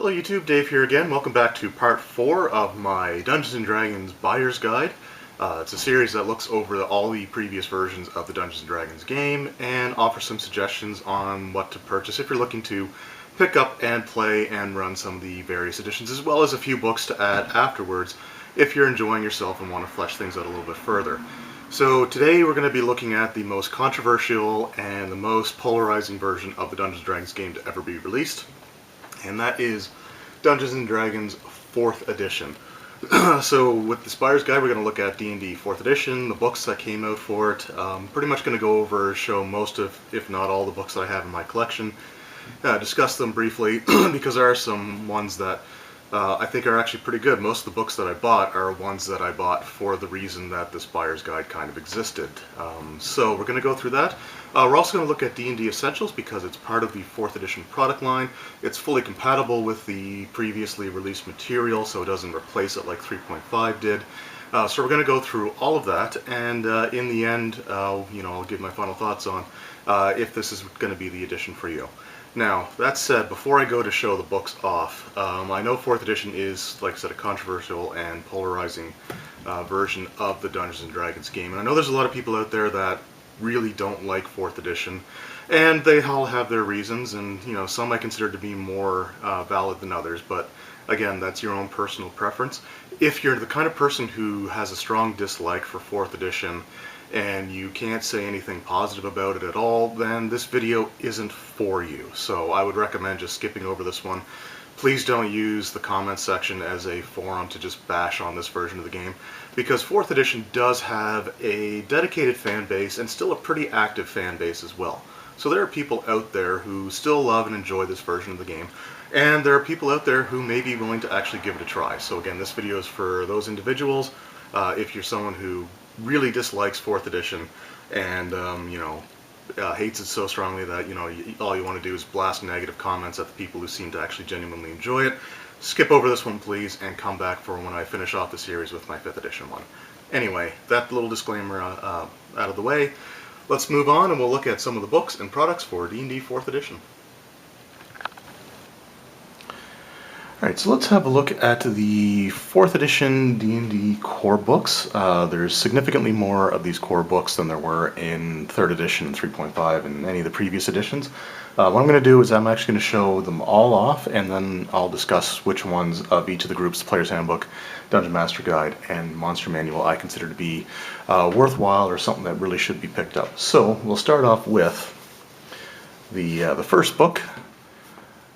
Hello YouTube, Dave here again. Welcome back to part 4 of my Dungeons & Dragons Buyer's Guide. It's a series that looks over all the previous versions of the Dungeons & Dragons game and offers some suggestions on what to purchase if you're looking to pick up and play and run some of the various editions, as well as a few books to add afterwards if you're enjoying yourself and want to flesh things out a little bit further. So today we're going to be looking at the most controversial and the most polarizing version of the Dungeons & Dragons game to ever be released, and that is Dungeons & Dragons 4th edition. So with this Buyer's Guide, we're going to look at D&D 4th edition, the books that came out for it. Pretty much going to go over, show most of, if not all, the books that I have in my collection. Discuss them briefly, because there are some ones that I think are actually pretty good. Most of the books that I bought are ones that I bought for the reason that this Buyer's Guide kind of existed. So we're going to go through that. We're also going to look at D&D Essentials because it's part of the 4th edition product line. It's fully compatible with the previously released material, so it doesn't replace it like 3.5 did. So we're going to go through all of that, and in the end, I'll give my final thoughts on if this is going to be the edition for you. Now, that said, before I go to show the books off, I know 4th edition is, like I said, a controversial and polarizing version of the Dungeons & Dragons game. And I know there's a lot of people out there that really don't like 4th edition, and they all have their reasons, and some I consider to be more valid than others, but again, that's your own personal preference. If you're the kind of person who has a strong dislike for 4th edition, and you can't say anything positive about it at all, then this video isn't for you. So I would recommend just skipping over this one. Please don't use the comments section as a forum to just bash on this version of the game, because 4th edition does have a dedicated fan base and still a pretty active fan base as well. So there are people out there who still love and enjoy this version of the game, and there are people out there who may be willing to actually give it a try. So again, this video is for those individuals. If you're someone who really dislikes 4th edition and hates it so strongly that all you want to do is blast negative comments at the people who seem to actually genuinely enjoy it, skip over this one please and come back for when I finish off the series with my 5th edition one. Anyway, that little disclaimer out of the way, let's move on and we'll look at some of the books and products for D&D 4th edition. Alright, so let's have a look at the 4th edition D&D core books. There's significantly more of these core books than there were in 3rd edition and 3.5 and any of the previous editions. What I'm going to do is I'm actually going to show them all off, and then I'll discuss which ones of each of the groups, the Player's Handbook, Dungeon Master Guide, and Monster Manual, I consider to be worthwhile or something that really should be picked up. So we'll start off with the first book,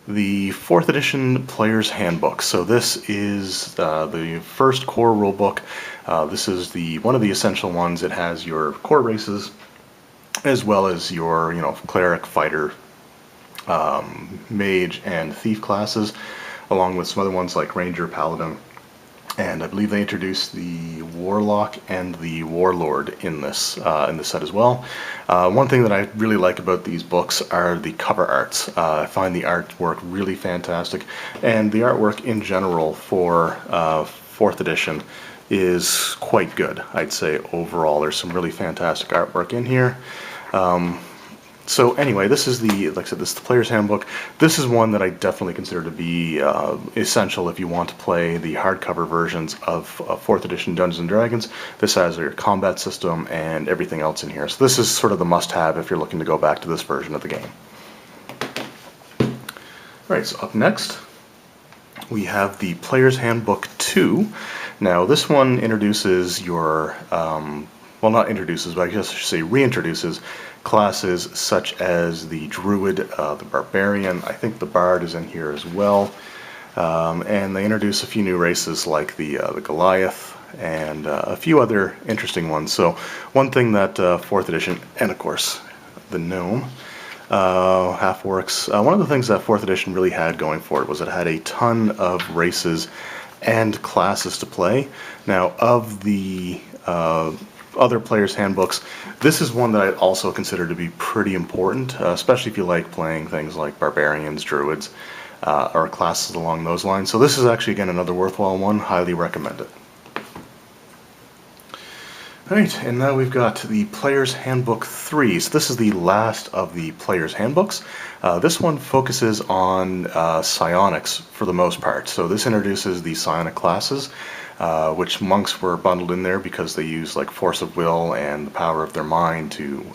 the 4th edition Player's Handbook. So this is the first core rulebook. This is one of the essential ones. It has your core races, as well as your cleric, fighter, mage, and thief classes, along with some other ones like ranger, paladin, and I believe they introduced the warlock and the warlord in this set as well. One thing that I really like about these books are the cover arts. I find the artwork really fantastic, and the artwork in general for 4th edition is quite good, I'd say. Overall, there's some really fantastic artwork in here. So anyway, this is like I said, this is the Player's Handbook. This is one that I definitely consider to be essential if you want to play the hardcover versions of 4th edition Dungeons & Dragons. This has your combat system and everything else in here. So this is sort of the must-have if you're looking to go back to this version of the game. Alright, so up next, we have the Player's Handbook 2. Now this one introduces your, well, not introduces, but I guess I should say reintroduces classes such as the Druid, the Barbarian. I think the Bard is in here as well. And they introduce a few new races like the Goliath and a few other interesting ones. So one thing that 4th edition, and of course the Gnome, half-orcs, one of the things that 4th edition really had going for it was it had a ton of races and classes to play. Now, of the other players' handbooks, this is one that I'd also consider to be pretty important, especially if you like playing things like barbarians, druids, or classes along those lines. So this is actually, again, another worthwhile one. Highly recommend it. Alright, and now we've got the Player's Handbook 3. So this is the last of the Player's Handbooks. This one focuses on psionics for the most part. So this introduces the psionic classes, which monks were bundled in there because they use like force of will and the power of their mind to,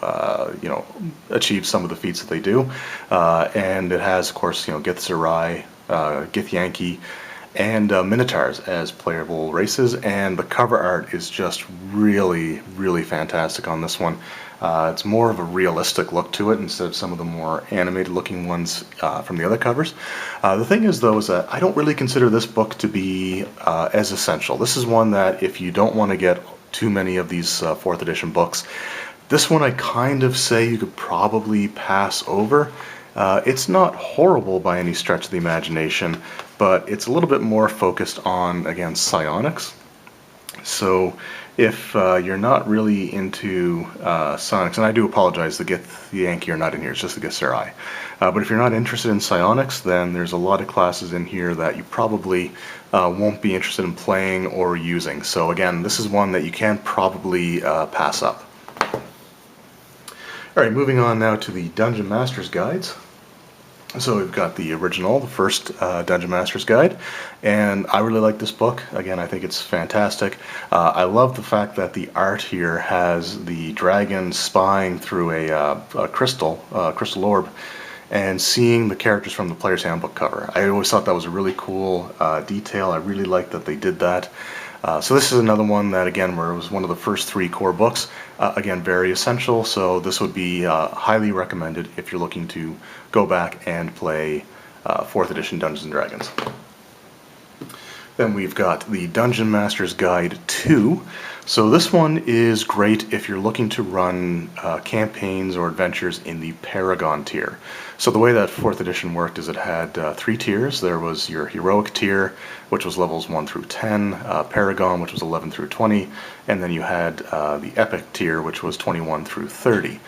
achieve some of the feats that they do. And it has, of course, Githzerai, Githyanki, and Minotaurs as playable races, and the cover art is just really, really fantastic on this one. It's more of a realistic look to it instead of some of the more animated looking ones from the other covers. The thing is though is that I don't really consider this book to be as essential. This is one that if you don't want to get too many of these 4th edition books, this one I kind of say you could probably pass over. It's not horrible by any stretch of the imagination, but it's a little bit more focused on, again, psionics. So if you're not really into psionics, and I do apologize, the Yankee are not in here, it's just the Githzerai. But if you're not interested in psionics, then there's a lot of classes in here that you probably won't be interested in playing or using. So again, this is one that you can probably pass up. Alright, moving on now to the Dungeon Master's Guides. So we've got the original, the first Dungeon Master's Guide, and I really like this book. Again, I think it's fantastic. I love the fact that the art here has the dragon spying through a crystal orb, and seeing the characters from the Player's Handbook cover. I always thought that was a really cool detail. I really like that they did that. So this is another one that, again, where it was one of the first 3 core books. Again, very essential, so this would be highly recommended if you're looking to go back and play 4th edition Dungeons & Dragons. Then we've got the Dungeon Master's Guide 2. So this one is great if you're looking to run campaigns or adventures in the Paragon tier. So the way that 4th edition worked is it had 3 tiers. There was your Heroic tier, which was levels 1 through 10, Paragon, which was 11 through 20, and then you had the Epic tier, which was 21 through 30.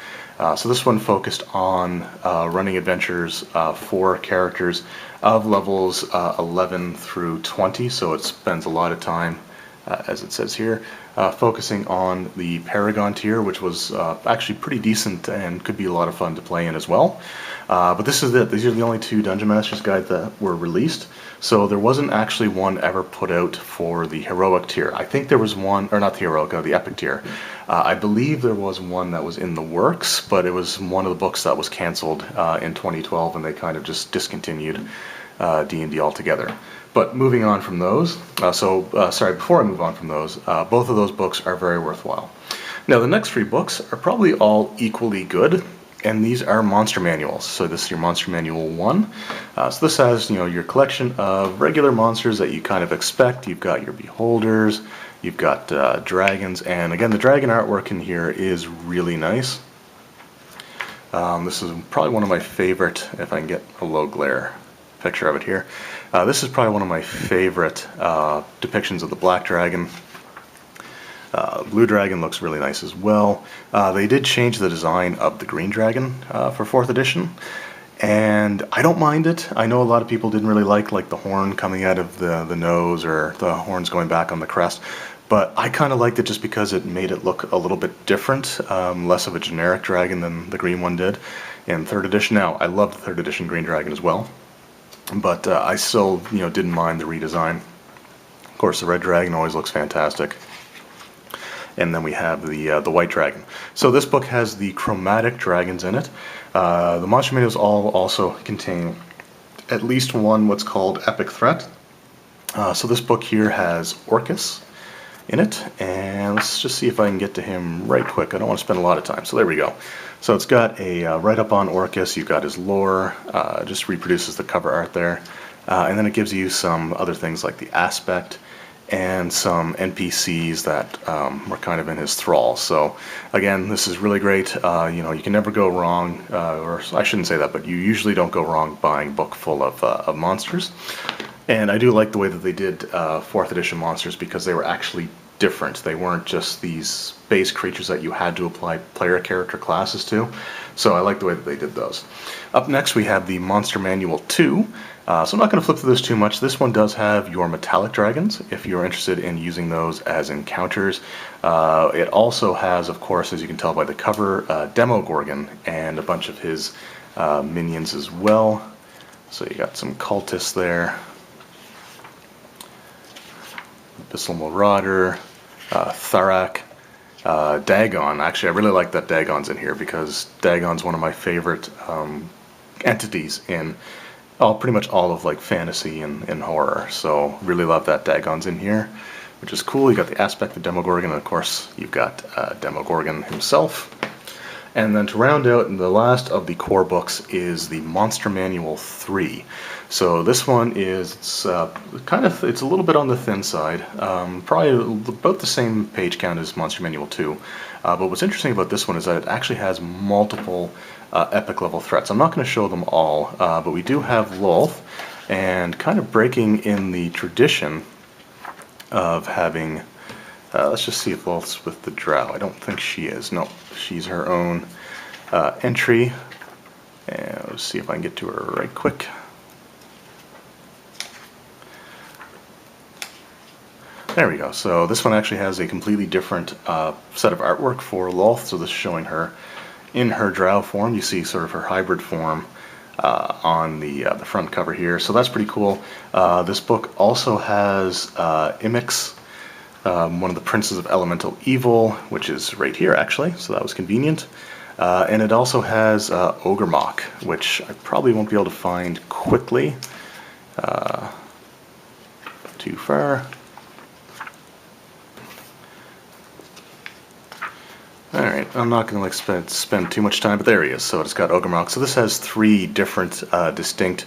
So this one focused on running adventures for characters of levels 11 through 20, so it spends a lot of time, as it says here, focusing on the Paragon tier, which was actually pretty decent and could be a lot of fun to play in as well. But this is it. These are the only 2 Dungeon Master's Guides that were released, so there wasn't actually one ever put out for the Heroic tier. I think there was one, or not the Heroic, the Epic tier. I believe there was one that was in the works, but it was one of the books that was cancelled in 2012, and they kind of just discontinued D&D altogether. But moving on from those, before I move on from those, both of those books are very worthwhile. Now the next 3 books are probably all equally good, and these are monster manuals. So this is your Monster Manual 1. So this has, your collection of regular monsters that you kind of expect. You've got your beholders, you've got dragons, and again, the dragon artwork in here is really nice. This is probably one of my favorite, if I can get a low glare picture of it here. This is probably one of my favorite depictions of the black dragon. Blue dragon looks really nice as well. They did change the design of the green dragon for 4th edition, and I don't mind it. I know a lot of people didn't really like the horn coming out of the nose, or the horns going back on the crest, but I kind of liked it just because it made it look a little bit different, less of a generic dragon than the green one did in 3rd edition. Now, I love the 3rd edition green dragon as well, but I still, didn't mind the redesign. Of course, the red dragon always looks fantastic. And then we have the white dragon. So this book has the chromatic dragons in it. The monster manuals all also contain at least one what's called epic threat. So this book here has Orcus in it, and let's just see if I can get to him right quick. I don't want to spend a lot of time. So there we go. So it's got a write-up on Orcus. You've got his lore, just reproduces the cover art there, and then it gives you some other things like the aspect and some NPCs that were kind of in his thrall. So again, this is really great. You can never go wrong, or I shouldn't say that, but you usually don't go wrong buying a book full of monsters. And I do like the way that they did 4th edition monsters, because they were actually different. They weren't just these base creatures that you had to apply player character classes to. So I like the way that they did those. Up next we have the Monster Manual 2. So I'm not going to flip through this too much. This one does have your metallic dragons, if you're interested in using those as encounters. It also has, of course, as you can tell by the cover, Demogorgon and a bunch of his minions as well. So you got some cultists there. Abyssal Marauder, Tharak, Dagon. Actually, I really like that Dagon's in here because Dagon's one of my favorite entities in pretty much all of like fantasy and horror. So really love that Dagon's in here, which is cool. You got the aspect of Demogorgon, and of course you've got Demogorgon himself. And then to round out the last of the core books is the Monster Manual 3. So this one is it's a little bit on the thin side, probably about the same page count as Monster Manual 2. But what's interesting about this one is that it actually has multiple epic level threats. I'm not going to show them all, but we do have Lolth, and kind of breaking in the tradition of having. Let's just see if Lolth's with the Drow. I don't think she is. No, she's her own entry. And let's see if I can get to her right quick. There we go. So this one actually has a completely different set of artwork for Lolth. So this is showing her in her Drow form. You see sort of her hybrid form on the front cover here. So that's pretty cool. This book also has Imix, one of the princes of elemental evil, which is right here actually, so that was convenient. And it also has Ogremok, which I probably won't be able to find quickly. Too far. Alright, I'm not going to spend too much time, but there he is. So it's got Ogremok. So this has 3 different distinct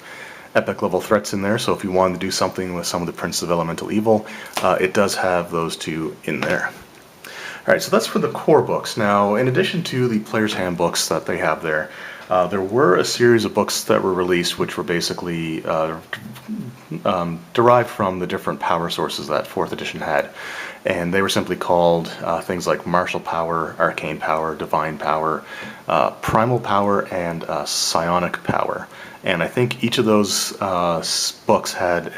epic level threats in there, so if you wanted to do something with some of the Princes of Elemental Evil, it does have those 2 in there. Alright, so that's for the core books. Now, in addition to the player's handbooks that they have there were a series of books that were released which were basically derived from the different power sources that 4th edition had. And they were simply called things like Martial Power, Arcane Power, Divine Power, Primal Power, and Psionic Power. And I think each of those books had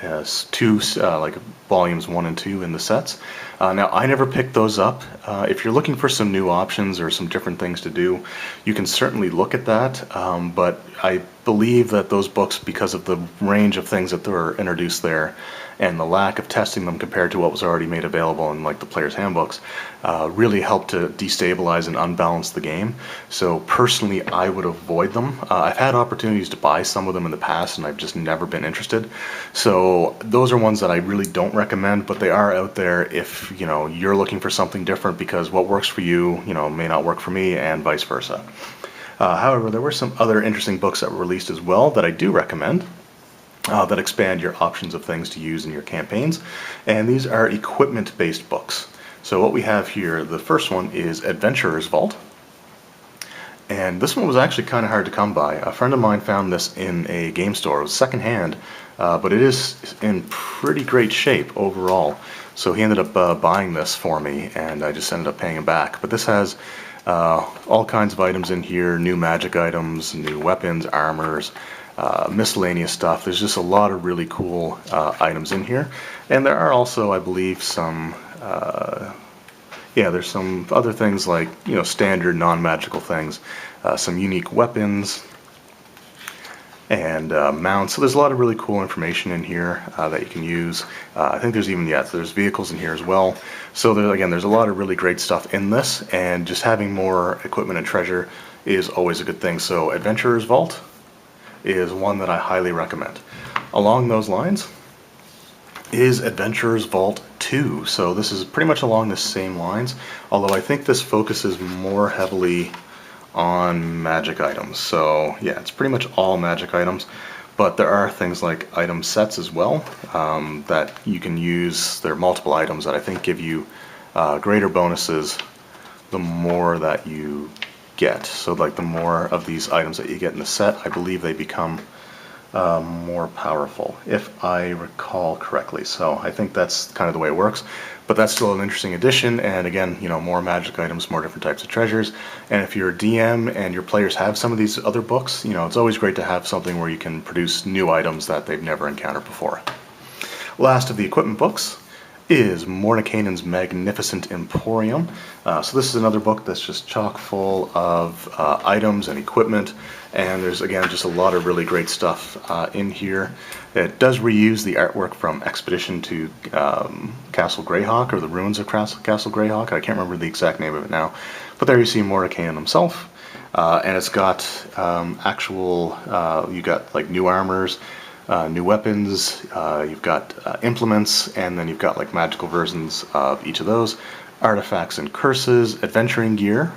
2 like volumes 1 and 2 in the sets. Now I never picked those up. If you're looking for some new options or some different things to do, you can certainly look at that. But I believe that those books, because of the range of things that were introduced there, and the lack of testing them compared to what was already made available in like the player's handbooks, really helped to destabilize and unbalance the game. So personally, I would avoid them. I've had opportunities to buy some of them in the past, and I've just never been interested. So those are ones that I really don't recommend, but they are out there if you're looking for something different, because what works for you, may not work for me, and vice versa. However, there were some other interesting books that were released as well that I do recommend. That expand your options of things to use in your campaigns, and these are equipment-based books. So what we have here, the first one is Adventurer's Vault, and this one was actually kind of hard to come by. A friend of mine found this in a game store. It was secondhand, but it is in pretty great shape overall. So he ended up buying this for me, and I just ended up paying him back. But this has all kinds of items in here, new magic items, new weapons, armors, miscellaneous stuff. There's just a lot of really cool items in here, and there are also, I believe, some there's some other things like standard non-magical things, some unique weapons and mounts. So there's a lot of really cool information in here that you can use. I think there's even there's vehicles in here as well. So there's a lot of really great stuff in this, and just having more equipment and treasure is always a good thing. So Adventurer's Vault is one that I highly recommend. Along those lines is Adventurer's Vault 2. So this is pretty much along the same lines, although I think this focuses more heavily on magic items. So yeah, it's pretty much all magic items, but there are things like item sets as well that you can use. There are multiple items that I think give you greater bonuses the more that you get. So like the more of these items that you get in the set, I believe they become more powerful, if I recall correctly. So I think that's kind of the way it works, but that's still an interesting addition. And again, more magic items, more different types of treasures. And if you're a DM and your players have some of these other books, it's always great to have something where you can produce new items that they've never encountered before. Last of the equipment books is Mordenkainen's Magnificent Emporium. So this is another book that's just chock full of items and equipment, and there's again just a lot of really great stuff in here. It does reuse the artwork from Expedition to Castle Greyhawk, or the Ruins of Castle Greyhawk. I can't remember the exact name of it now, but there you see Mordenkainen himself, and it's got you got like new armors, new weapons, you've got implements, and then you've got like magical versions of each of those, artifacts and curses, adventuring gear,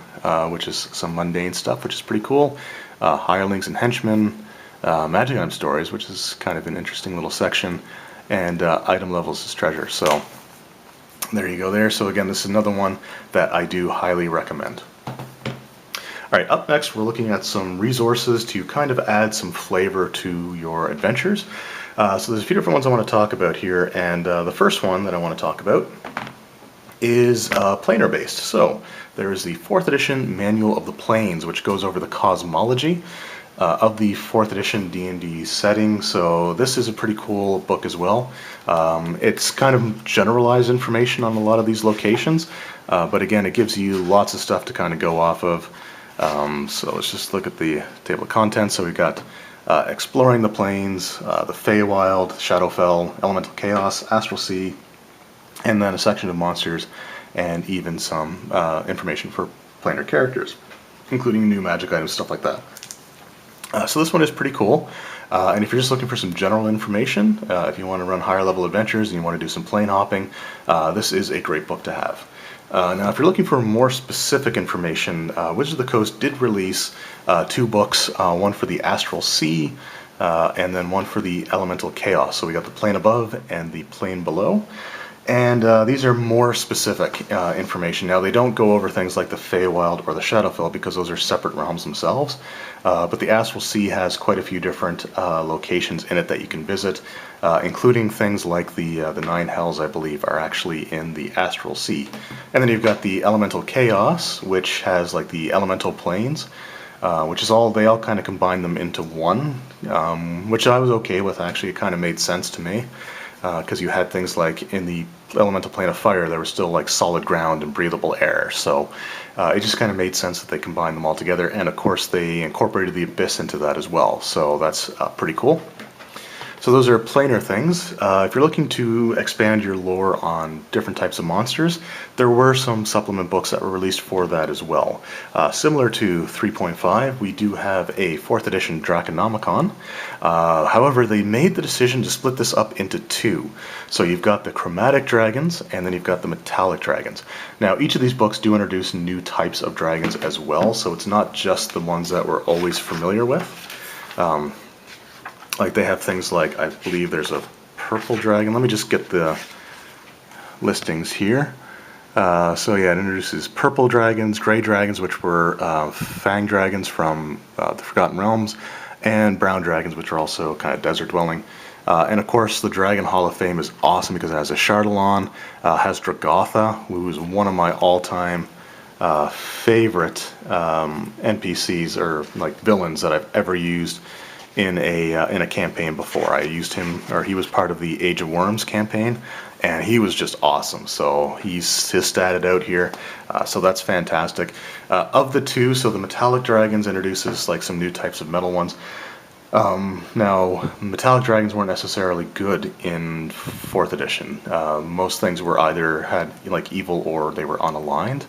which is some mundane stuff, which is pretty cool, hirelings and henchmen, magic item stories, which is kind of an interesting little section, and item levels as treasure. So there you go there. So again, this is another one that I do highly recommend. Alright, up next we're looking at some resources to kind of add some flavor to your adventures. So there's a few different ones I want to talk about here, and the first one that I want to talk about is planar based. So there is the 4th edition Manual of the Planes, which goes over the cosmology of the 4th edition D&D setting. So this is a pretty cool book as well. It's kind of generalized information on a lot of these locations, but again, it gives you lots of stuff to kind of go off of. So let's just look at the table of contents. So we've got exploring the planes, the Feywild, Shadowfell, Elemental Chaos, Astral Sea, and then a section of monsters, and even some information for planar characters, including new magic items, stuff like that. So this one is pretty cool, and if you're just looking for some general information, if you want to run higher level adventures and you want to do some plane hopping, this is a great book to have. Now, if you're looking for more specific information, Wizards of the Coast did release 2 books, one for the Astral Sea, and then one for the Elemental Chaos. So we got the plane above and the plane below. And these are more specific information. Now, they don't go over things like the Feywild or the Shadowfell because those are separate realms themselves. But the Astral Sea has quite a few different locations in it that you can visit, including things like the 9 Hells, I believe, are actually in the Astral Sea. And then you've got the Elemental Chaos, which has like the elemental planes, which is they all kind of combine them into one, which I was okay with. Actually, it kind of made sense to me. Because you had things like in the elemental plane of fire, there was still like solid ground and breathable air. So it just kind of made sense that they combined them all together. And of course, they incorporated the abyss into that as well. So that's pretty cool. So those are planar things. If you're looking to expand your lore on different types of monsters, there were some supplement books that were released for that as well. Similar to 3.5, we do have a 4th edition Draconomicon. However, they made the decision to split this up into 2. So you've got the chromatic dragons, and then you've got the metallic dragons. Now, each of these books do introduce new types of dragons as well, so it's not just the ones that we're always familiar with. Like they have things like, I believe there's a purple dragon. Let me just get the listings here. So yeah, it introduces purple dragons, gray dragons, which were fang dragons from the Forgotten Realms, and brown dragons, which are also kind of desert dwelling. And of course, the Dragon Hall of Fame is awesome because it has a Chardalon, has Dragotha, who is one of my all-time favorite NPCs or like villains that I've ever used in a campaign before. I used him, or he was part of the Age of Worms campaign, and he was just awesome. So he's statted out here, so that's fantastic. Of the 2, so the metallic dragons introduces like some new types of metal ones. Now, metallic dragons weren't necessarily good in 4th edition. Most things were either had like evil or they were unaligned,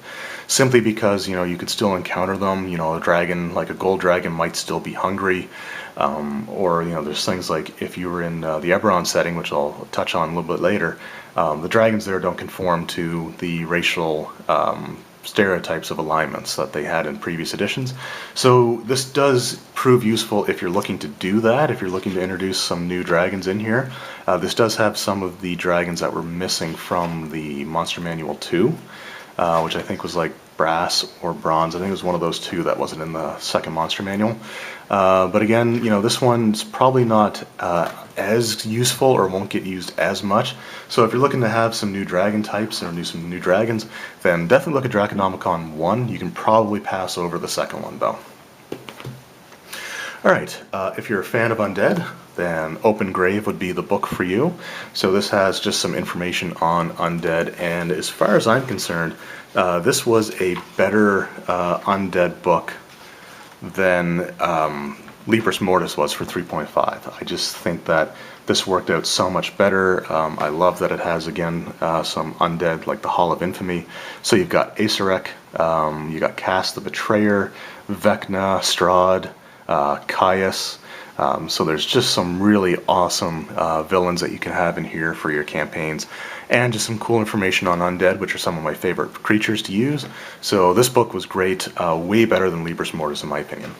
simply because you could still encounter them. A dragon like a gold dragon might still be hungry. Or there's things like if you were in the Eberron setting, which I'll touch on a little bit later, the dragons there don't conform to the racial stereotypes of alignments that they had in previous editions. So this does prove useful if you're looking to do that, if you're looking to introduce some new dragons in here. This does have some of the dragons that were missing from the Monster Manual 2, which I think was like brass or bronze. I think it was one of those 2 that wasn't in the second Monster Manual. But again, this one's probably not as useful or won't get used as much. So if you're looking to have some new dragon types or some new dragons, then definitely look at Draconomicon 1. You can probably pass over the second one though. Alright, if you're a fan of Undead, then Open Grave would be the book for you. So this has just some information on Undead, and as far as I'm concerned, this was a better Undead book than Libris Mortis was for 3.5. I just think that this worked out so much better. I love that it has, again, some Undead, like the Hall of Infamy. So you've got Acerec, you got Cass the Betrayer, Vecna, Strahd, Caius. So there's just some really awesome villains that you can have in here for your campaigns, and just some cool information on Undead, which are some of my favorite creatures to use. So this book was great, way better than Libris Mortis in my opinion.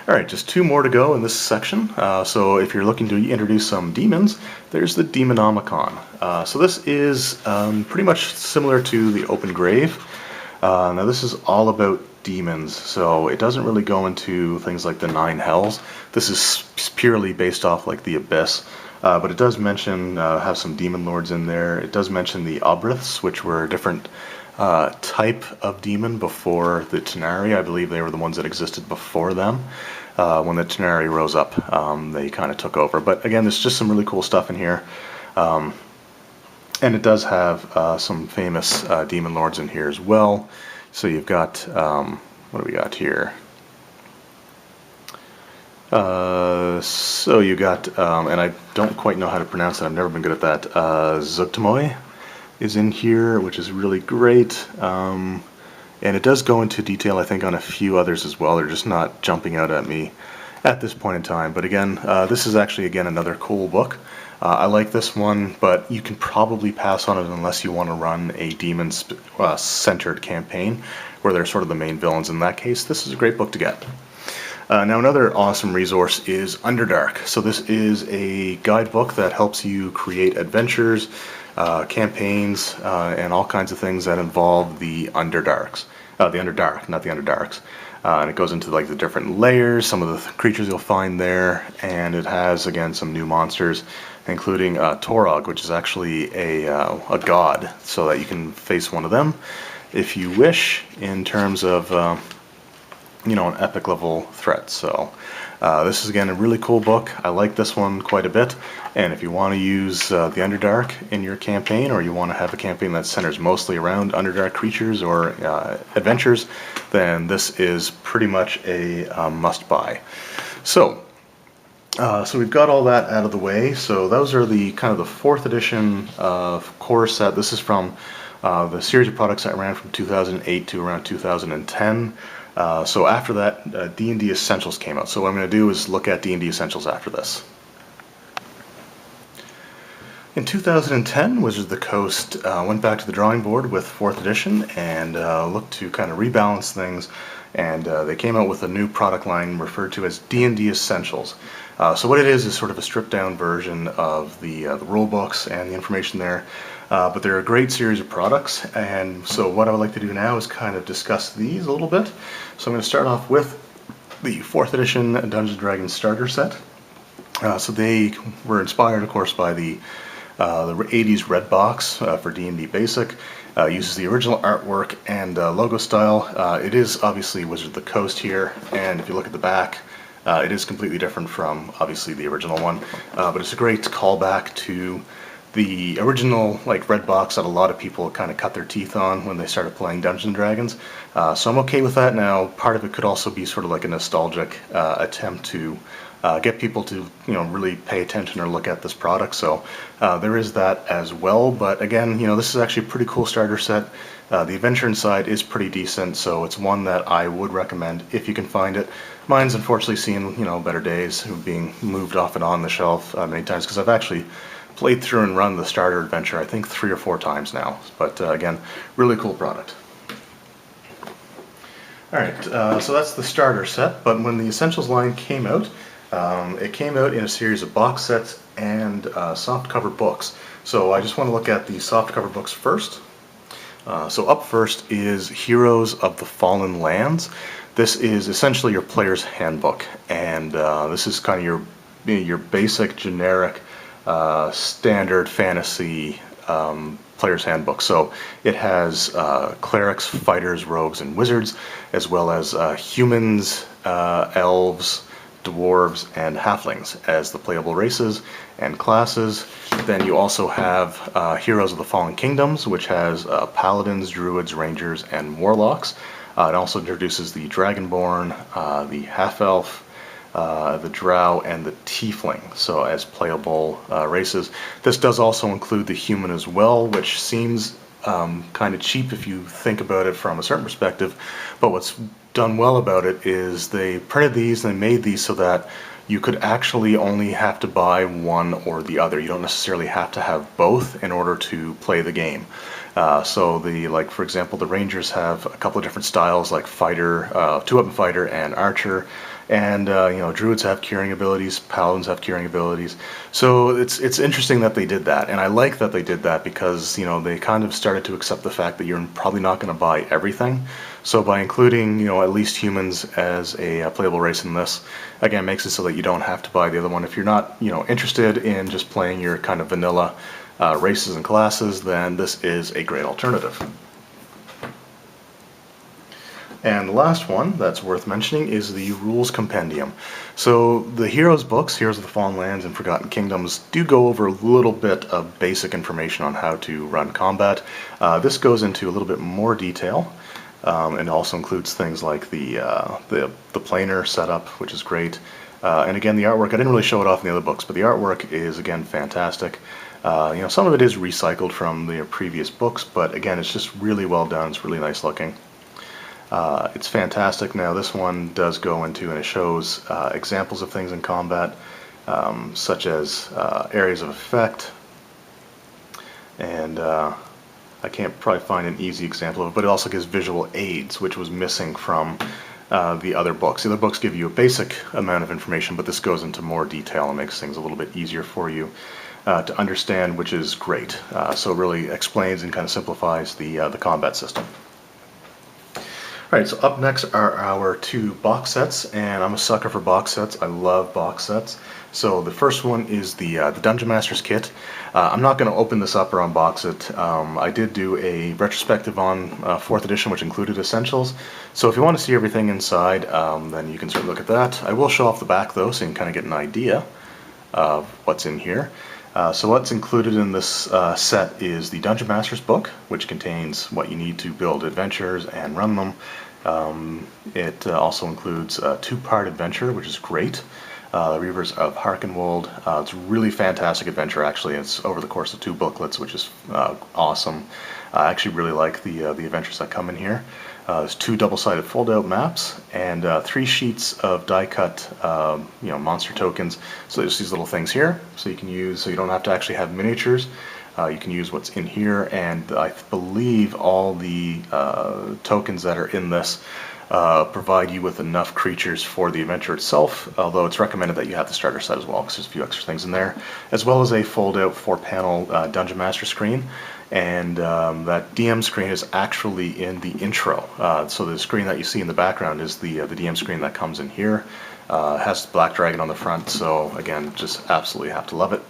Alright, just 2 more to go in this section. So if you're looking to introduce some demons, there's the Demonomicon. So this is pretty much similar to the Open Grave. Now this is all about demons, so it doesn't really go into things like the 9 hells. This is purely based off like the Abyss, but it does mention, have some demon lords in there. It does mention the Obriths, which were a different type of demon before the Tenari. I believe they were the ones that existed before them. When the Tenari rose up, they kind of took over. But again, there's just some really cool stuff in here. And it does have some famous demon lords in here as well. So you've got, what do we got here? So you got, and I don't quite know how to pronounce it, I've never been good at that, Zugtamoy is in here, which is really great. And it does go into detail, I think, on a few others as well. They're just not jumping out at me at this point in time. But again, this is actually, again, another cool book. I like this one, but you can probably pass on it unless you want to run a demon-centered campaign where they're sort of the main villains. In that case, this is a great book to get. Now another awesome resource is Underdark. So this is a guidebook that helps you create adventures, campaigns, and all kinds of things that involve the Underdarks. The Underdark, not the Underdarks. And it goes into like the different layers, some of the creatures you'll find there, and it has, again, some new monsters, including Torog, which is actually a god, so that you can face one of them if you wish, in terms of you know, an epic level threat. So this is, again, a really cool book. I like this one quite a bit, and if you want to use the Underdark in your campaign, or you want to have a campaign that centers mostly around Underdark creatures or adventures, then this is pretty much a must-buy. So we've got all that out of the way. So those are the kind of the 4th edition core set. This is from the series of products that ran from 2008 to around 2010. So after that, D&D Essentials came out. So what I'm going to do is look at D&D Essentials after this. In 2010, Wizards of the Coast went back to the drawing board with 4th edition and looked to kind of rebalance things, and they came out with a new product line referred to as D&D Essentials. So what it is sort of a stripped-down version of the rule books and the information there. But they're a great series of products, and so what I would like to do now is kind of discuss these a little bit. So I'm going to start off with the 4th edition Dungeons & Dragons starter set. So they were inspired, of course, by the 80s red box for D&D Basic. Uses the original artwork and logo style. It is obviously Wizards of the Coast here, and if you look at the back, it is completely different from, obviously, the original one. But it's a great callback to the original red box that a lot of people kind of cut their teeth on when they started playing Dungeons & Dragons. So I'm okay with that now. Part of it could also be sort of like a nostalgic attempt to get people to really pay attention or look at this product. So there is that as well. But again, this is actually a pretty cool starter set. The adventure inside is pretty decent, so it's one that I would recommend if you can find it. Mine's unfortunately seen better days, being moved off and on the shelf many times, because I've actually played through and run the starter adventure I think 3 or 4 times now. But again, really cool product. Alright, so that's the starter set, but when the Essentials line came out, it came out in a series of box sets and softcover books. So I just want to look at the softcover books first. So up first is Heroes of the Fallen Lands. This is essentially your player's handbook, and this is kind of your basic, generic, standard fantasy player's handbook. So it has clerics, fighters, rogues, and wizards, as well as humans, elves, dwarves, and halflings as the playable races and classes. Then you also have Heroes of the Fallen Kingdoms, which has paladins, druids, rangers, and warlocks. It also introduces the dragonborn, the half-elf, the drow, and the tiefling, so as playable races. This does also include the human as well, which seems kind of cheap if you think about it from a certain perspective, but what's done well about it is they printed these and they made these so that you could actually only have to buy one or the other. You don't necessarily have to have both in order to play the game. So like for example, the Rangers have a couple of different styles, like fighter, two-weapon fighter, and archer. And druids have curing abilities, paladins have curing abilities. So it's interesting that they did that, and I like that they did that because they kind of started to accept the fact that you're probably not going to buy everything. So by including at least humans as a playable race in this, again, makes it so that you don't have to buy the other one. If you're not interested in just playing your kind of vanilla races and classes, then this is a great alternative. And the last one that's worth mentioning is the Rules Compendium. So the Heroes books, Heroes of the Fallen Lands and Forgotten Kingdoms, do go over a little bit of basic information on how to run combat. This goes into a little bit more detail, and also includes things like the planar setup, which is great. And again, the artwork, I didn't really show it off in the other books, but the artwork is, again, fantastic. Some of it is recycled from the previous books, but again, it's just really well done. It's really nice looking. It's fantastic. Now this one does go into and it shows examples of things in combat, such as areas of effect, and I can't probably find an easy example of it, but it also gives visual aids, which was missing from the other books. The other books give you a basic amount of information, but this goes into more detail and makes things a little bit easier for you to understand, which is great. So it really explains and kind of simplifies the combat system. Alright, so up next are our two box sets, and I'm a sucker for box sets. I love box sets. So the first one is the Dungeon Master's Kit. I'm not going to open this up or unbox it. I did do a retrospective on 4th edition, which included essentials. So if you want to see everything inside, then you can certainly look at that. I will show off the back though, so you can kind of get an idea of what's in here. So what's included in this set is the Dungeon Master's book, which contains what you need to build adventures and run them. It also includes a 2-part adventure, which is great. The Reavers of Harkenwold. It's a really fantastic adventure, actually. It's over the course of 2 booklets, which is awesome. I actually really like the adventures that come in here. There's 2 double-sided fold-out maps and 3 sheets of die-cut, monster tokens. So there's these little things here, so you can use. So you don't have to actually have miniatures. You can use what's in here, and I believe all the tokens that are in this provide you with enough creatures for the adventure itself, although it's recommended that you have the starter set as well, because there's a few extra things in there, as well as a fold-out 4-panel Dungeon Master screen. And that DM screen is actually in the intro. So the screen that you see in the background is the DM screen that comes in here. Has the Black Dragon on the front, so again, just absolutely have to love it.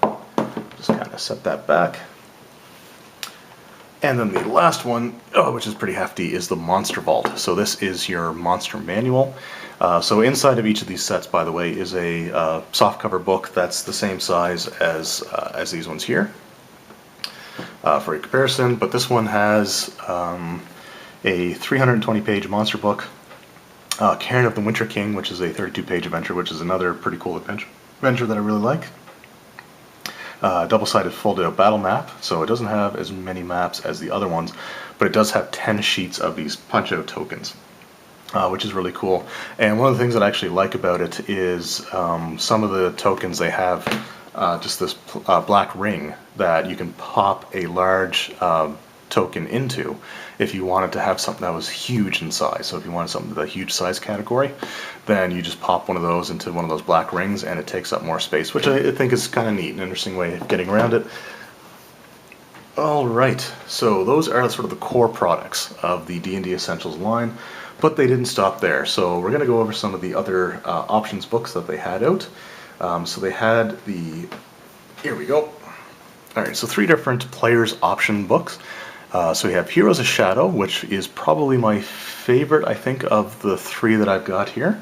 Just kind of set that back. And then the last one, which is pretty hefty, is the Monster Vault. So this is your monster manual. So inside of each of these sets, by the way, is a softcover book that's the same size as these ones here. For a comparison, but this one has a 320-page monster book, Cairn of the Winter King, which is a 32-page adventure, which is another pretty cool adventure that I really like. Double-sided folded-out battle map, so it doesn't have as many maps as the other ones, but it does have 10 sheets of these punch-out tokens, which is really cool. And one of the things that I actually like about it is some of the tokens, they have just this black ring that you can pop a large token into if you wanted to have something that was huge in size. So if you wanted something with a huge size category, then you just pop one of those into one of those black rings and it takes up more space, which I think is kind of neat, an interesting way of getting around it. Alright, so those are sort of the core products of the D&D Essentials line, but they didn't stop there. So we're going to go over some of the other options books that they had out. So they had here we go. Alright, so 3 different players option books. So we have Heroes of Shadow, which is probably my favorite, I think, of the 3 that I've got here.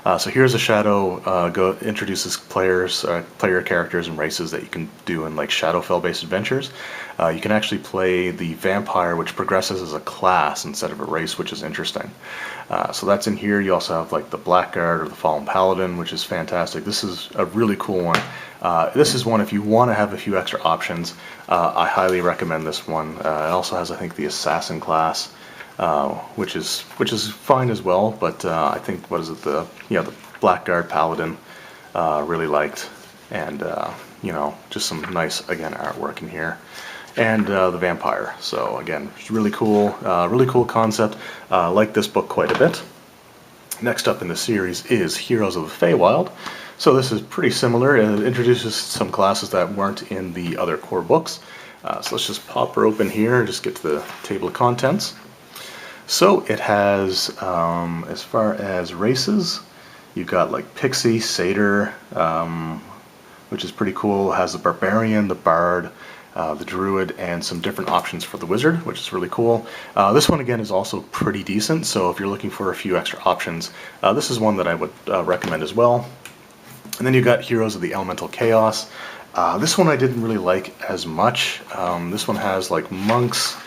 So Heroes of Shadow introduces player characters and races that you can do in like Shadowfell-based adventures. You can actually play the vampire, which progresses as a class instead of a race, which is interesting. So that's in here. You also have like the Blackguard or the Fallen Paladin, which is fantastic. This is a really cool one. This is one, if you want to have a few extra options, I highly recommend this one. It also has, I think, the Assassin class, which is fine as well. But I think, what is it, the Blackguard Paladin, really liked, and just some nice, again, artwork in here. And the vampire. So again, it's really cool concept. Like this book quite a bit. Next up in the series is Heroes of the Feywild. So this is pretty similar. It introduces some classes that weren't in the other core books. So let's just pop her open here and just get to the table of contents. So it has, as far as races, you've got like Pixie, Satyr, which is pretty cool. It has the Barbarian, the Bard, the Druid, and some different options for the Wizard, which is really cool. This one again is also pretty decent, so if you're looking for a few extra options, this is one that I would recommend as well. And then you've got Heroes of the Elemental Chaos. This one I didn't really like as much. This one has like monks,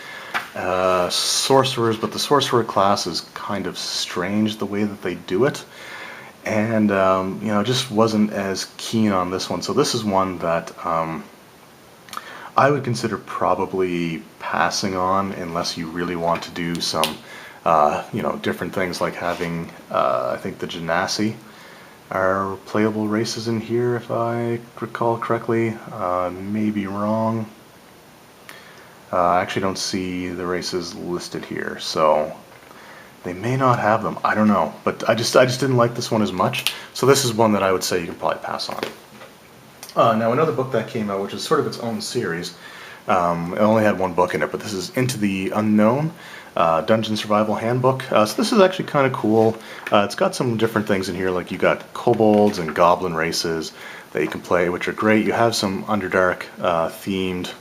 sorcerers, but the sorcerer class is kind of strange the way that they do it. And just wasn't as keen on this one. So this is one that I would consider probably passing on unless you really want to do some, different things like having, I think the Genasi are playable races in here, if I recall correctly. Maybe wrong. I actually don't see the races listed here, so they may not have them. I don't know, but I just didn't like this one as much. So this is one that I would say you can probably pass on. Now another book that came out, which is sort of its own series, it only had one book in it, but this is Into the Unknown, Dungeon Survival Handbook. So this is actually kind of cool. It's got some different things in here, like you got kobolds and goblin races that you can play, which are great. You have some Underdark themed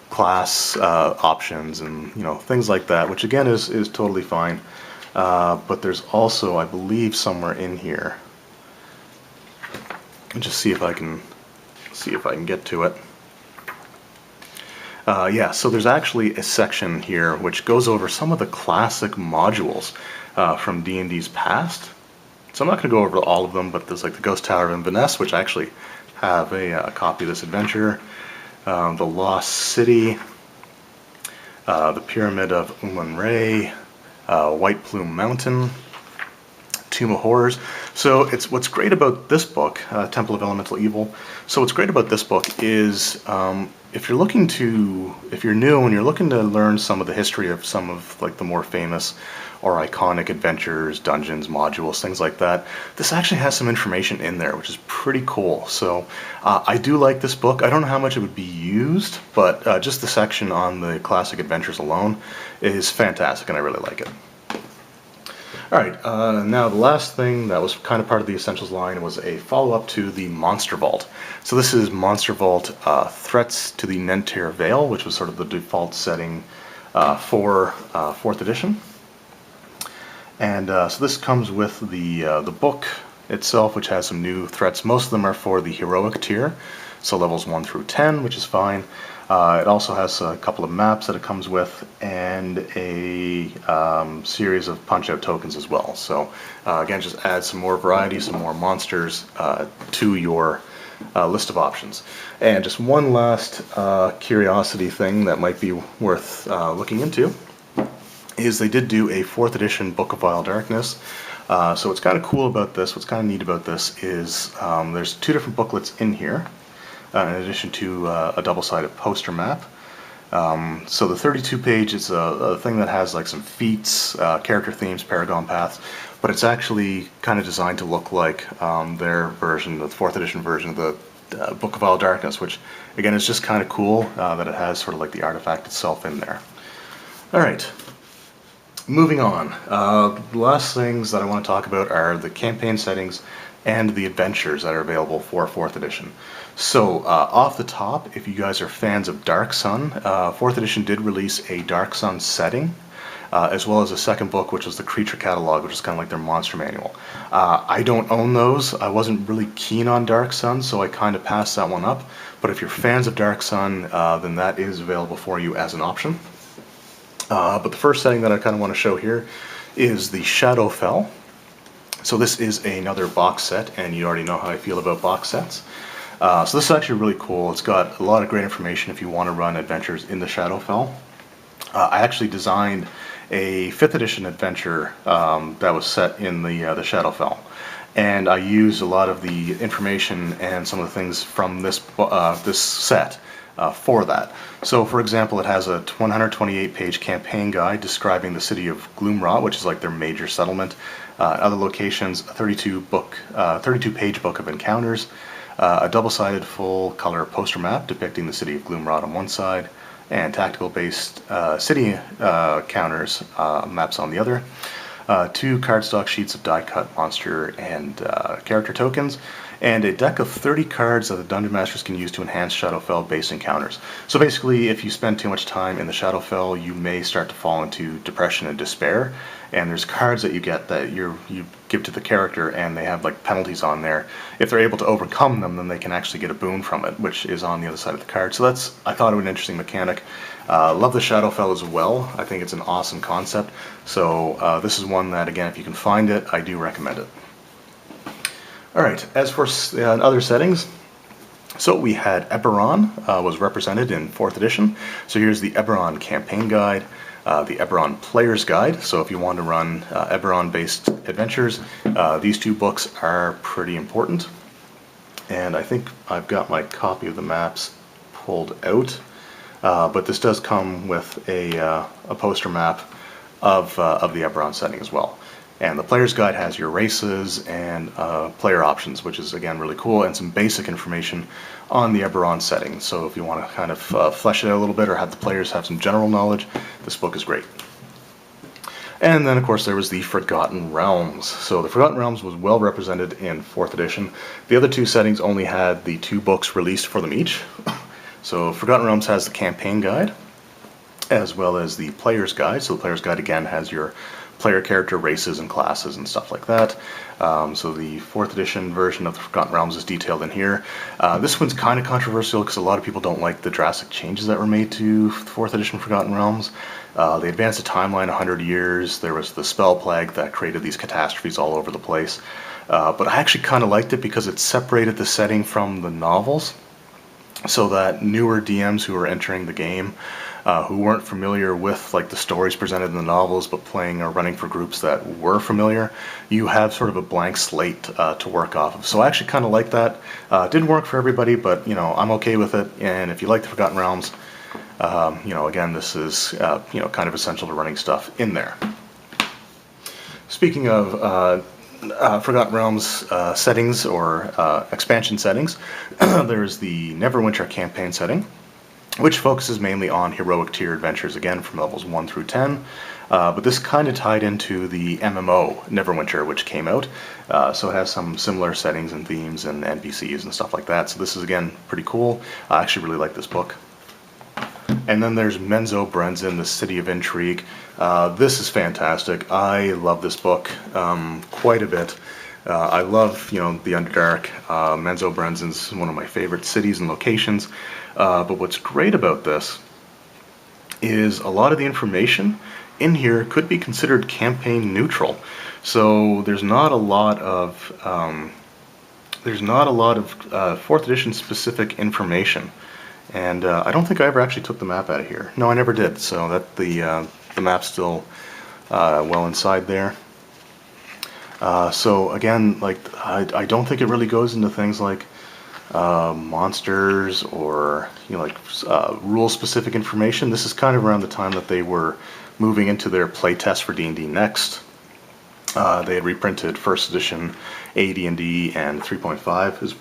class options and things like that, which again is totally fine. But there's also, I believe, somewhere in here. Just see if I can get to it. Yeah, so there's actually a section here which goes over some of the classic modules from D&D's past. So I'm not going to go over all of them, but there's like the Ghost Tower of Inverness, which I actually have a copy of this adventure. The Lost City, the Pyramid of Uman-Ray, White Plume Mountain, Tomb of Horrors. So what's great about this book, Temple of Elemental Evil. So what's great about this book is if you're new and you're looking to learn some of the history of some of like the more famous or iconic adventures, dungeons, modules, things like that, this actually has some information in there, which is pretty cool. So I do like this book. I don't know how much it would be used, but just the section on the classic adventures alone is fantastic, and I really like it. Alright, now the last thing that was kind of part of the Essentials line was a follow-up to the Monster Vault. So this is Monster Vault Threats to the Nentir Vale, which was sort of the default setting for 4th edition. And so this comes with the book itself, which has some new threats. Most of them are for the heroic tier, so levels 1 through 10, which is fine. It also has a couple of maps that it comes with, and a series of punch-out tokens as well. So again, just add some more variety, some more monsters to your list of options. And just one last curiosity thing that might be worth looking into is they did do a 4th edition Book of Vile Darkness. So what's kind of cool about this, what's kind of neat about this is there's 2 different booklets in here. In addition to a double-sided poster map. So the 32 page is a thing that has like some feats, character themes, paragon paths, but it's actually kind of designed to look like their version, the 4th edition version of the Book of Vile Darkness, which again is just kind of cool that it has sort of like the artifact itself in there. Alright, moving on. The last things that I want to talk about are the campaign settings and the adventures that are available for 4th edition. So off the top, if you guys are fans of Dark Sun, 4th edition did release a Dark Sun setting. as well as a second book, which was the Creature Catalog, which is kind of like their monster manual. I don't own those. I wasn't really keen on Dark Sun, so I kind of passed that one up. But if you're fans of Dark Sun, then that is available for you as an option. But the first setting that I kind of want to show here is the Shadowfell. So this is another box set, and you already know how I feel about box sets. So this is actually really cool. It's got a lot of great information if you want to run adventures in the Shadowfell. I actually designed a 5th edition adventure that was set in the Shadowfell, and I used a lot of the information and some of the things from this set for that. So for example, it has a 128-page campaign guide describing the city of Gloomrot, which is like their major settlement. Other locations, a 32-page book of encounters, a double-sided full-color poster map depicting the city of Gloomrot on one side, and tactical-based city counters maps on the other. 2 cardstock sheets of die-cut monster and character tokens, and a deck of 30 cards that the Dungeon Masters can use to enhance Shadowfell-based encounters. So basically, if you spend too much time in the Shadowfell, you may start to fall into depression and despair, and there's cards that you get that you give to the character, and they have like penalties on there. If they're able to overcome them, then they can actually get a boon from it, which is on the other side of the card. So I thought it was an interesting mechanic. Love the Shadowfell as well. I think it's an awesome concept. So this is one that, again, if you can find it, I do recommend it. Alright, as for other settings, so we had Eberron was represented in 4th edition. So here's the Eberron campaign guide, the Eberron player's guide. So if you want to run Eberron-based adventures, these 2 books are pretty important. And I think I've got my copy of the maps pulled out, but this does come with a poster map of the Eberron setting as well. And the player's guide has your races and player options, which is, again, really cool, and some basic information on the Eberron setting. So if you want to kind of flesh it out a little bit or have the players have some general knowledge, this book is great. And then, of course, there was the Forgotten Realms. So the Forgotten Realms was well represented in 4th edition. The other 2 settings only had the 2 books released for them each. So Forgotten Realms has the campaign guide, as well as the player's guide. So the player's guide, again, has your player character races and classes and stuff like that. So the 4th edition version of the Forgotten Realms is detailed in here. This one's kind of controversial because a lot of people don't like the drastic changes that were made to 4th edition Forgotten Realms. They advanced the timeline 100 years. There was the spell plague that created these catastrophes all over the place. But I actually kind of liked it because it separated the setting from the novels, so that newer DMs who are entering the game, who weren't familiar with like the stories presented in the novels, but playing or running for groups that were familiar, you have sort of a blank slate to work off of. So I actually kind of like that. Didn't work for everybody, but I'm okay with it. And if you like the Forgotten Realms, again, this is kind of essential to running stuff in there. Speaking of Forgotten Realms settings or expansion settings, there's the Neverwinter campaign setting, which focuses mainly on heroic tier adventures, again from levels 1 through 10. But this kind of tied into the MMO Neverwinter, which came out. So it has some similar settings and themes and NPCs and stuff like that. So this is, again, pretty cool. I actually really like this book. And then there's Menzo Brenzin, The City of Intrigue. This is fantastic. I love this book quite a bit. I love, the Underdark. Menzo Brenzin's one of my favorite cities and locations. But what's great about this is a lot of the information in here could be considered campaign neutral. So there's not a lot of 4th edition specific information. And I don't think I ever actually took the map out of here. No, I never did. So that the map's still well inside there. So again, like I don't think it really goes into things like monsters or rule-specific information. This is kind of around the time that they were moving into their playtest for D&D Next. They had reprinted 1st edition AD&D and 3.5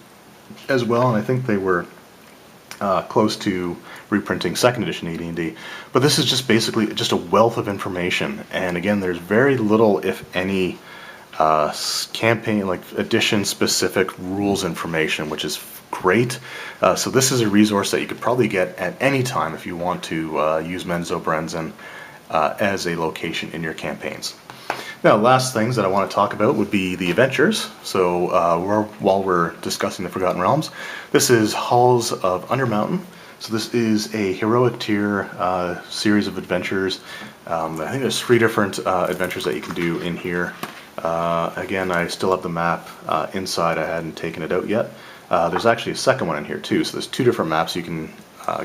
as well, and I think they were close to reprinting 2nd edition AD&D. But this is just basically just a wealth of information, and again, there's very little, if any, campaign edition specific rules information, which is great. So this is a resource that you could probably get at any time if you want to use Menzo Brenzin as a location in your campaigns. Now, last things that I want to talk about would be the adventures. So while we're discussing the Forgotten Realms, this is Halls of Undermountain. So this is a heroic tier series of adventures. I think there's 3 different adventures that you can do in here. Again, I still have the map inside. I hadn't taken it out yet. There's actually a second one in here too. So there's 2 different maps you can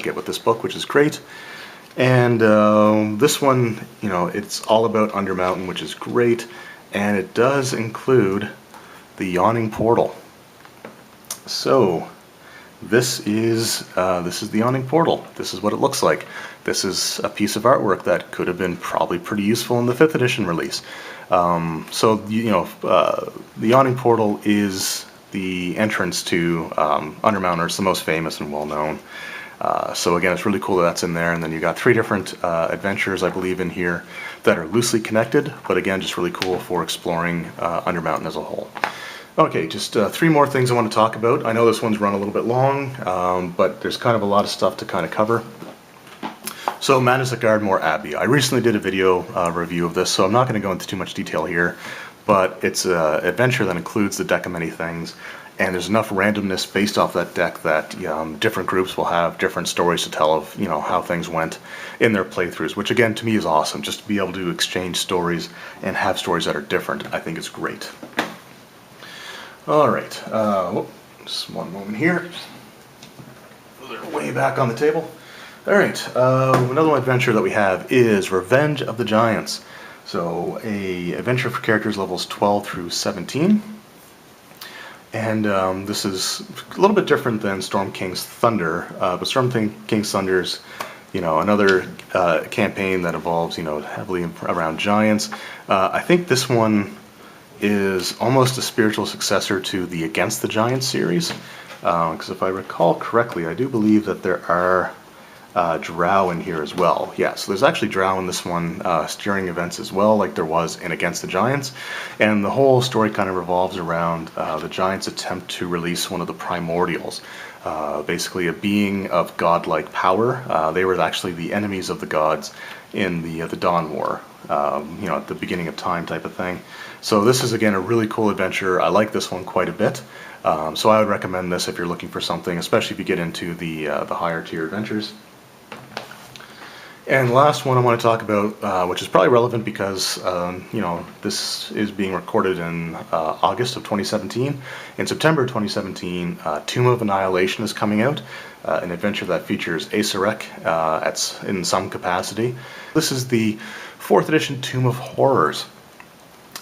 get with this book, which is great. And this one, you know, it's all about Undermountain, which is great, and it does include the Yawning Portal. So this is the Yawning Portal. This is what it looks like. This is a piece of artwork that could have been probably pretty useful in the 5th edition release. So the Yawning Portal is the entrance to Undermountain, or it's the most famous and well known. So again, it's really cool that that's in there, and then you got 3 different adventures, I believe, in here that are loosely connected, but again, just really cool for exploring Undermountain as a whole. Okay, just 3 more things I want to talk about. I know this one's run a little bit long, but there's kind of a lot of stuff to kind of cover. So, Madness at Gardmore Abbey. I recently did a video review of this, so I'm not going to go into too much detail here, but it's an adventure that includes the deck of many things. And there's enough randomness based off that deck that different groups will have different stories to tell of how things went in their playthroughs, which again to me is awesome. Just to be able to exchange stories and have stories that are different, I think is great. All right, just one moment here. They're way back on the table. All right, another adventure that we have is Revenge of the Giants. So a adventure for characters levels 12 through 17. And this is a little bit different than Storm King's Thunder, but Storm King's Thunder's, another campaign that involves, heavily around giants. I think this one is almost a spiritual successor to the Against the Giants series, because if I recall correctly, I do believe that there are drow in here as well. Yeah, so there's actually drow in this one during events as well, like there was in Against the Giants. And the whole story kind of revolves around the Giants' attempt to release one of the primordials, basically a being of godlike power. They were actually the enemies of the gods in the Dawn War, at the beginning of time type of thing. So this is, again, a really cool adventure. I like this one quite a bit. So I would recommend this if you're looking for something, especially if you get into the higher tier adventures. And the last one I want to talk about, which is probably relevant because, this is being recorded in August of 2017. In September 2017, Tomb of Annihilation is coming out, an adventure that features Acerec in some capacity. This is the 4th edition Tomb of Horrors,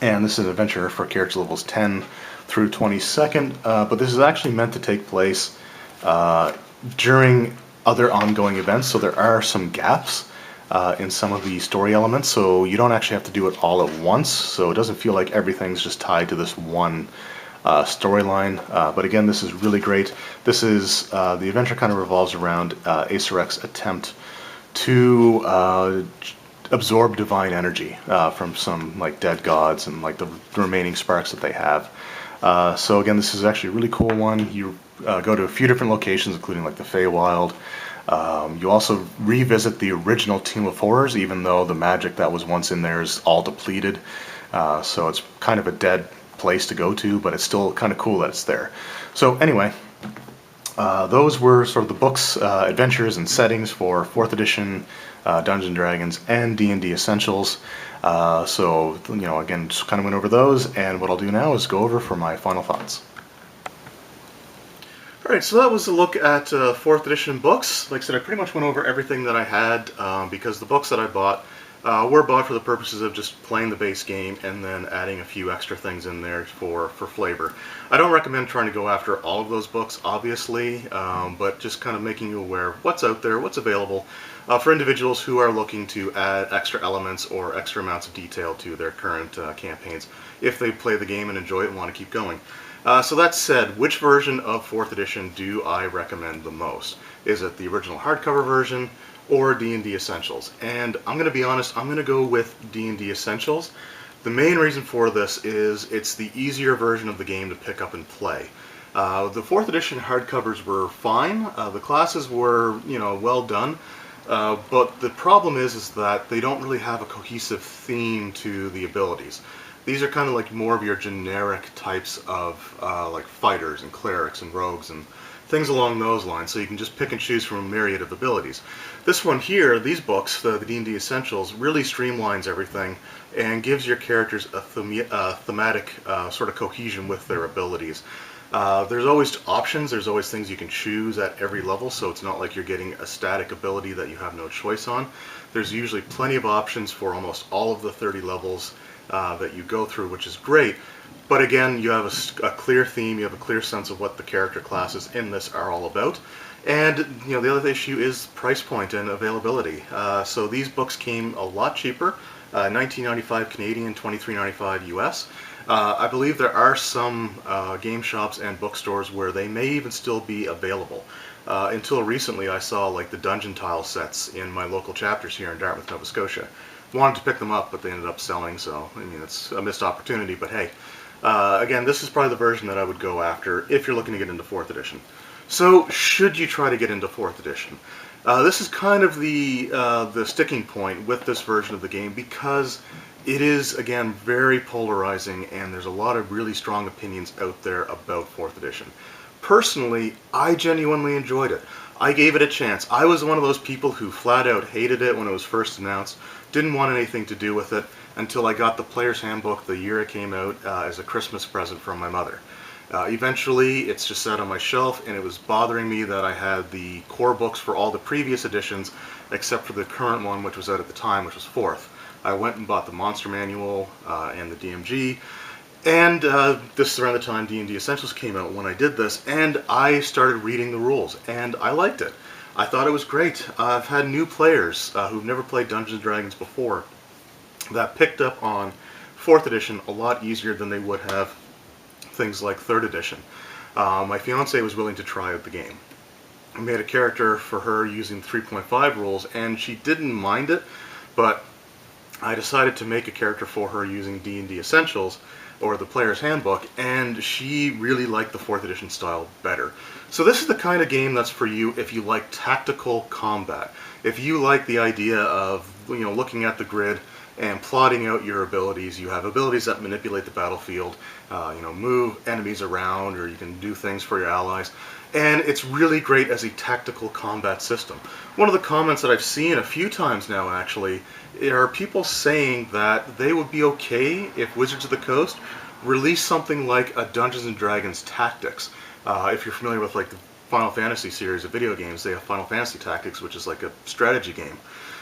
and this is an adventure for character levels 10 through 22nd, but this is actually meant to take place during other ongoing events, so there are some gaps in some of the story elements, so you don't actually have to do it all at once, so it doesn't feel like everything's just tied to this one storyline. But again, this is really great. This is the adventure kind of revolves around Acerec's attempt to absorb divine energy from some dead gods and the remaining sparks that they have. So again, this is actually a really cool one. You go to a few different locations, including the Feywild. You also revisit the original Tomb of Horrors, even though the magic that was once in there is all depleted. So it's kind of a dead place to go to, but it's still kind of cool that it's there. So anyway, those were sort of the book's adventures and settings for 4th edition Dungeons & Dragons and D&D Essentials. So, again, just kind of went over those, and what I'll do now is go over for my final thoughts. Alright, so that was a look at 4th edition books. Like I said, I pretty much went over everything that I had, because the books that I bought were bought for the purposes of just playing the base game and then adding a few extra things in there for flavor. I don't recommend trying to go after all of those books, obviously, but just kind of making you aware of what's out there, what's available, for individuals who are looking to add extra elements or extra amounts of detail to their current campaigns, if they play the game and enjoy it and want to keep going. So that said, which version of 4th edition do I recommend the most? Is it the original hardcover version or D&D Essentials? And I'm going to be honest, I'm going to go with D&D Essentials. The main reason for this is it's the easier version of the game to pick up and play. The 4th edition hardcovers were fine. The classes were, well done. But the problem is that they don't really have a cohesive theme to the abilities. These are kind of like more of your generic types of like fighters and clerics and rogues and things along those lines, so you can just pick and choose from a myriad of abilities. This one here, these books, the D&D Essentials, really streamlines everything and gives your characters a thematic sort of cohesion with their abilities. There's always options, there's always things you can choose at every level, so it's not like you're getting a static ability that you have no choice on. There's usually plenty of options for almost all of the 30 levels that you go through, which is great. But again, you have a clear theme, you have a clear sense of what the character classes in this are all about. And the other issue is price point and availability. So these books came a lot cheaper, $19.95 Canadian, $23.95 US. I believe there are some game shops and bookstores where they may even still be available. Until recently, I saw like the dungeon tile sets in my local chapters here in Dartmouth, Nova Scotia. Wanted to pick them up, but they ended up selling, so I mean, it's a missed opportunity, but hey. Again, this is probably the version that I would go after if you're looking to get into 4th edition. So, should you try to get into 4th edition? This is kind of the sticking point with this version of the game, because it is, again, very polarizing, and there's a lot of really strong opinions out there about 4th edition. Personally, I genuinely enjoyed it. I gave it a chance. I was one of those people who flat out hated it when it was first announced, didn't want anything to do with it, until I got the Player's Handbook the year it came out as a Christmas present from my mother. Eventually, it's just sat on my shelf, and it was bothering me that I had the core books for all the previous editions, except for the current one, which was out at the time, which was 4th. I went and bought the Monster Manual and the DMG, and this is around the time D&D Essentials came out when I did this, and I started reading the rules, and I liked it. I thought it was great. I've had new players who've never played Dungeons & Dragons before that picked up on 4th edition a lot easier than they would have things like 3rd edition. My fiance was willing to try out the game. I made a character for her using 3.5 rules, and she didn't mind it, but I decided to make a character for her using D&D Essentials, or the Player's Handbook, and she really liked the 4th edition style better. So this is the kind of game that's for you if you like tactical combat. If you like the idea of looking at the grid and plotting out your abilities. You have abilities that manipulate the battlefield, move enemies around, or you can do things for your allies. And it's really great as a tactical combat system. One of the comments that I've seen a few times now, actually, are people saying that they would be okay if Wizards of the Coast released something like a Dungeons & Dragons Tactics. If you're familiar with like the Final Fantasy series of video games, they have Final Fantasy Tactics, which is like a strategy game.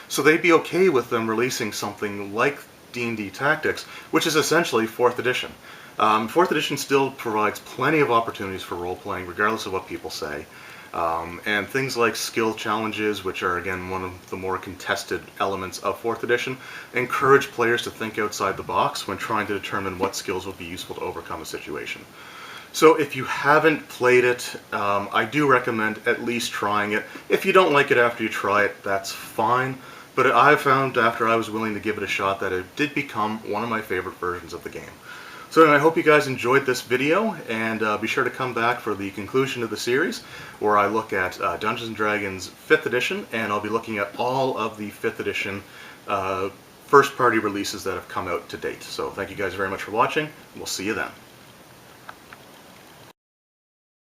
So they'd be okay with them releasing something like D&D Tactics, which is essentially 4th edition. 4th edition still provides plenty of opportunities for role-playing, regardless of what people say. And things like skill challenges, which are, again, one of the more contested elements of 4th edition, encourage players to think outside the box when trying to determine what skills will be useful to overcome a situation. So if you haven't played it, I do recommend at least trying it. If you don't like it after you try it, that's fine. But I found after I was willing to give it a shot that it did become one of my favorite versions of the game. So anyway, I hope you guys enjoyed this video, and be sure to come back for the conclusion of the series, where I look at Dungeons & Dragons 5th edition, and I'll be looking at all of the 5th edition first-party releases that have come out to date. So thank you guys very much for watching, and we'll see you then.